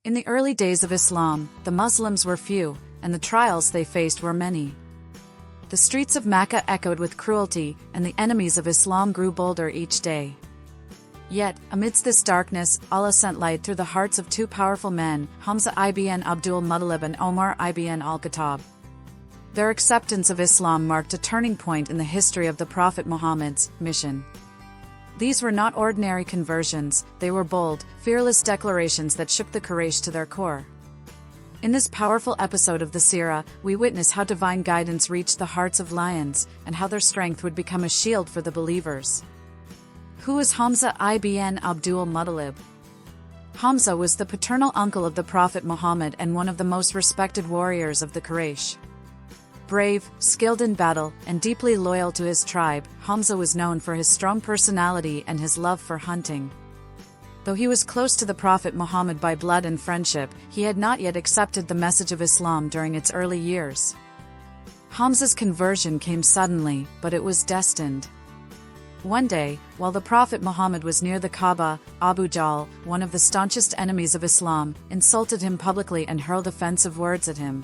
In the early days of Islam, the Muslims were few, and the trials they faced were many. The streets of Makkah echoed with cruelty, and the enemies of Islam grew bolder each day. Yet, amidst this darkness, Allah sent light through the hearts of two powerful men, Hamza ibn Abdul-Muttalib and Omar ibn Al-Khattab. Their acceptance of Islam marked a turning point in the history of the Prophet Muhammad's mission. These were not ordinary conversions, they were bold, fearless declarations that shook the Quraysh to their core. In this powerful episode of the Seerah, we witness how divine guidance reached the hearts of lions, and how their strength would become a shield for the believers. Who was Hamza ibn Abdul-Muttalib? Hamza was the paternal uncle of the Prophet Muhammad and one of the most respected warriors of the Quraysh. Brave, skilled in battle, and deeply loyal to his tribe, Hamza was known for his strong personality and his love for hunting. Though he was close to the Prophet Muhammad by blood and friendship, he had not yet accepted the message of Islam during its early years. Hamza's conversion came suddenly, but it was destined. One day, while the Prophet Muhammad was near the Kaaba, Abu Jahl, one of the staunchest enemies of Islam, insulted him publicly and hurled offensive words at him.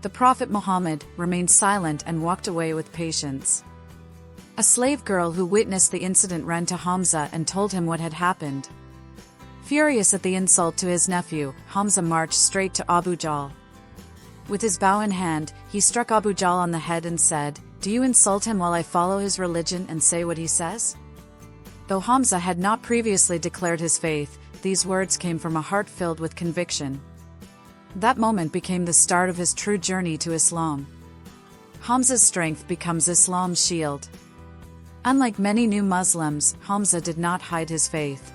The Prophet Muhammad remained silent and walked away with patience. A slave girl who witnessed the incident ran to Hamza and told him what had happened. Furious at the insult to his nephew, Hamza marched straight to Abu Jahl. With his bow in hand, he struck Abu Jahl on the head and said, "Do you insult him while I follow his religion and say what he says?" Though Hamza had not previously declared his faith, these words came from a heart filled with conviction. That moment became the start of his true journey to Islam. Hamza's strength becomes Islam's shield. Unlike many new Muslims, Hamza did not hide his faith.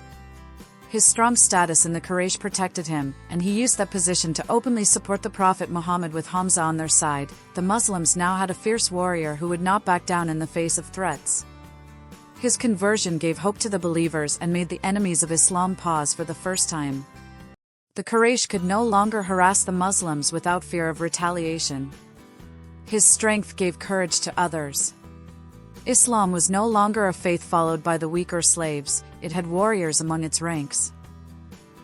His strong status in the Quraysh protected him, and he used that position to openly support the Prophet Muhammad. With Hamza on their side, the Muslims now had a fierce warrior who would not back down in the face of threats. His conversion gave hope to the believers and made the enemies of Islam pause for the first time. The Quraysh could no longer harass the Muslims without fear of retaliation. His strength gave courage to others. Islam was no longer a faith followed by the weak or slaves, it had warriors among its ranks.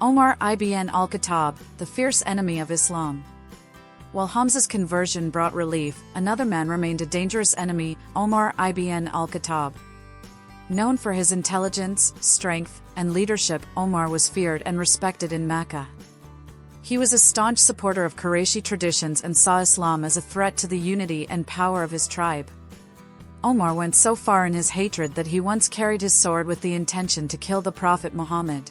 Omar ibn Al-Khattab, the fierce enemy of Islam. While Hamza's conversion brought relief, another man remained a dangerous enemy, Omar ibn Al-Khattab. Known for his intelligence, strength, and leadership, Omar was feared and respected in Makkah. He was a staunch supporter of Qurayshi traditions and saw Islam as a threat to the unity and power of his tribe. Omar went so far in his hatred that he once carried his sword with the intention to kill the Prophet Muhammad.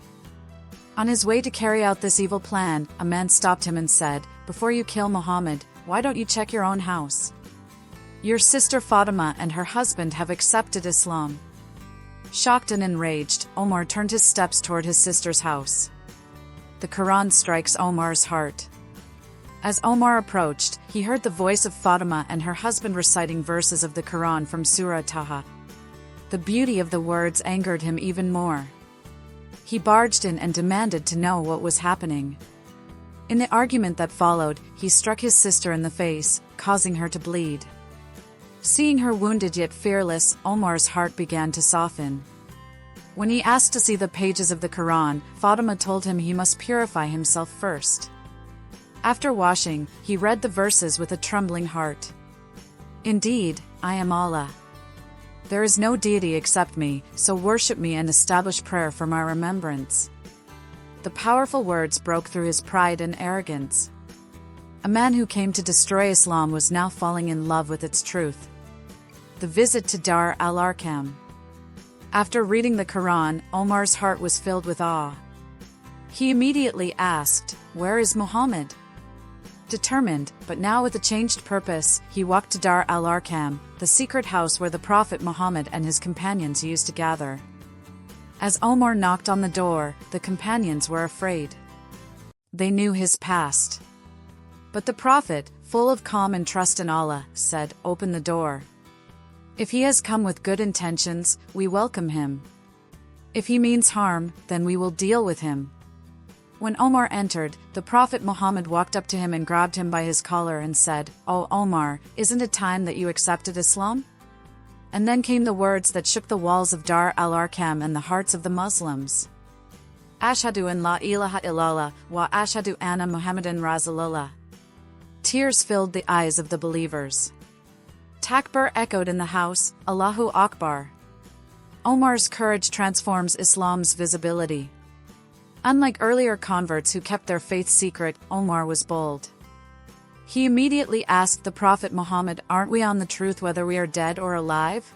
On his way to carry out this evil plan, a man stopped him and said, "Before you kill Muhammad, why don't you check your own house? Your sister Fatima and her husband have accepted Islam." Shocked and enraged, Omar turned his steps toward his sister's house. The Quran strikes Omar's heart. As Omar approached, he heard the voice of Fatima and her husband reciting verses of the Quran from Surah Taha. The beauty of the words angered him even more. He barged in and demanded to know what was happening. In the argument that followed, he struck his sister in the face, causing her to bleed. Seeing her wounded yet fearless, Omar's heart began to soften. When he asked to see the pages of the Quran, Fatima told him he must purify himself first. After washing, he read the verses with a trembling heart. "Indeed, I am Allah. There is no deity except me, so worship me and establish prayer for my remembrance." The powerful words broke through his pride and arrogance. A man who came to destroy Islam was now falling in love with its truth. The visit to Dar al-Arqam. After reading the Quran, Omar's heart was filled with awe. He immediately asked, "Where is Muhammad?" Determined, but now with a changed purpose, he walked to Dar al-Arqam, the secret house where the Prophet Muhammad and his companions used to gather. As Omar knocked on the door, the companions were afraid. They knew his past. But the Prophet, full of calm and trust in Allah, said, "Open the door. If he has come with good intentions, we welcome him. If he means harm, then we will deal with him." When Omar entered, the Prophet Muhammad walked up to him and grabbed him by his collar and said, "Oh Omar, isn't it time that you accepted Islam?" And then came the words that shook the walls of Dar al-Arqam and the hearts of the Muslims. Ashhadu an la ilaha illallah wa ashhadu anna Muhammadan Rasulullah. Tears filled the eyes of the believers. Takbir echoed in the house, Allahu Akbar. Omar's courage transforms Islam's visibility. Unlike earlier converts who kept their faith secret, Omar was bold. He immediately asked the Prophet Muhammad, "Aren't we on the truth whether we are dead or alive?"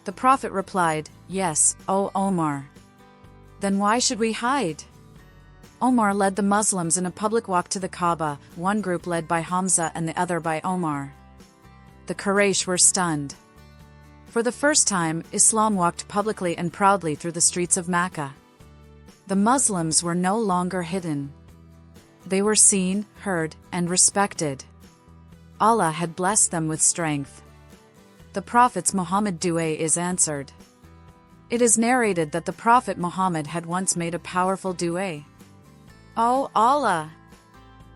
The Prophet replied, "Yes, O Omar." "Then why should we hide?" Omar led the Muslims in a public walk to the Kaaba, one group led by Hamza and the other by Omar. The Quraysh were stunned. For the first time, Islam walked publicly and proudly through the streets of Makkah. The Muslims were no longer hidden. They were seen, heard, and respected. Allah had blessed them with strength. The Prophet's Muhammad dua is answered. It is narrated that the Prophet Muhammad had once made a powerful dua. "O Allah!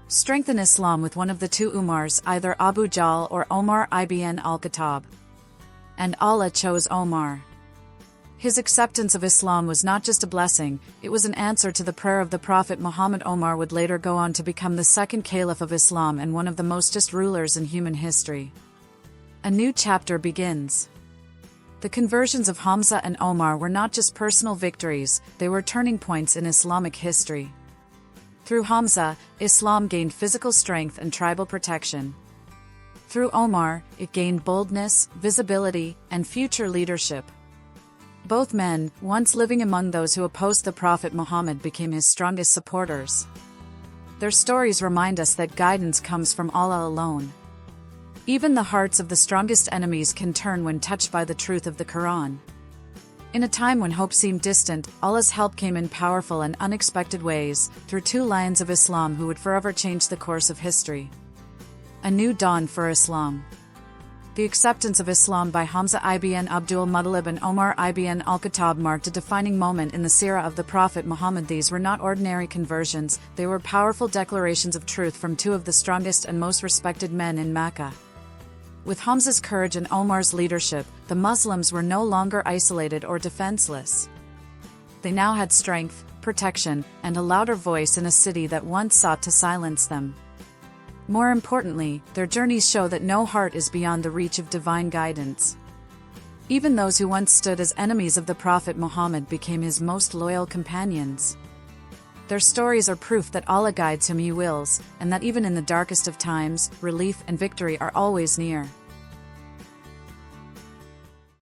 Strengthen Islam with one of the two Umars, either Abu Jahl or Omar ibn Al-Khattab." And Allah chose Omar. His acceptance of Islam was not just a blessing, it was an answer to the prayer of the Prophet Muhammad. Omar would later go on to become the second caliph of Islam and one of the most just rulers in human history. A new chapter begins. The conversions of Hamza and Omar were not just personal victories, they were turning points in Islamic history. Through Hamza, Islam gained physical strength and tribal protection. Through Omar, it gained boldness, visibility, and future leadership. Both men, once living among those who opposed the Prophet Muhammad, became his strongest supporters. Their stories remind us that guidance comes from Allah alone. Even the hearts of the strongest enemies can turn when touched by the truth of the Quran. In a time when hope seemed distant, Allah's help came in powerful and unexpected ways, through two lions of Islam who would forever change the course of history. A new dawn for Islam. The acceptance of Islam by Hamza ibn Abdul-Muttalib and Omar ibn Al-Khattab marked a defining moment in the seerah of the Prophet Muhammad. These were not ordinary conversions, they were powerful declarations of truth from two of the strongest and most respected men in Makkah. With Hamza's courage and Omar's leadership, the Muslims were no longer isolated or defenseless. They now had strength, protection, and a louder voice in a city that once sought to silence them. More importantly, their journeys show that no heart is beyond the reach of divine guidance. Even those who once stood as enemies of the Prophet Muhammad became his most loyal companions. Their stories are proof that Allah guides whom He wills, and that even in the darkest of times, relief and victory are always near.